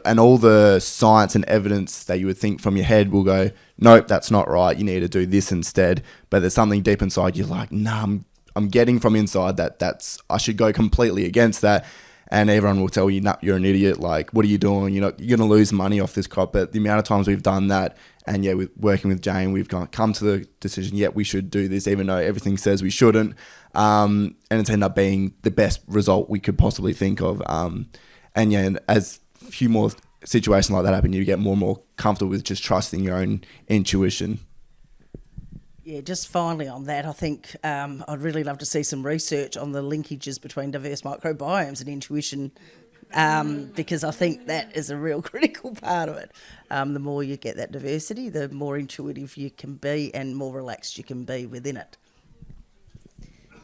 [SPEAKER 4] And all the science and evidence that you would think from your head will go, nope, that's not right. You need to do this instead. But there's something deep inside you're like, nah, I'm getting from inside that's I should go completely against that. And everyone will tell you, nah, you're an idiot. Like, what are you doing? You're going to lose money off this crop. But the amount of times we've done that, and with working with Jane, we've come to the decision, we should do this, even though everything says we shouldn't. And it's ended up being the best result we could possibly think of. And as a few more situations like that happen, you get more and more comfortable with just trusting your own intuition.
[SPEAKER 2] Yeah, just finally on that, I think I'd really love to see some research on the linkages between diverse microbiomes and intuition, because I think that is a real critical part of it. The more you get that diversity, the more intuitive you can be and more relaxed you can be within it.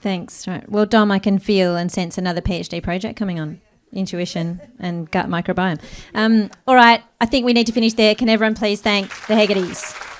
[SPEAKER 1] Thanks. Right. Well, Dom, I can feel and sense another PhD project coming on. Intuition and gut microbiome. All right, I think we need to finish there. Can everyone please thank the Haggertys?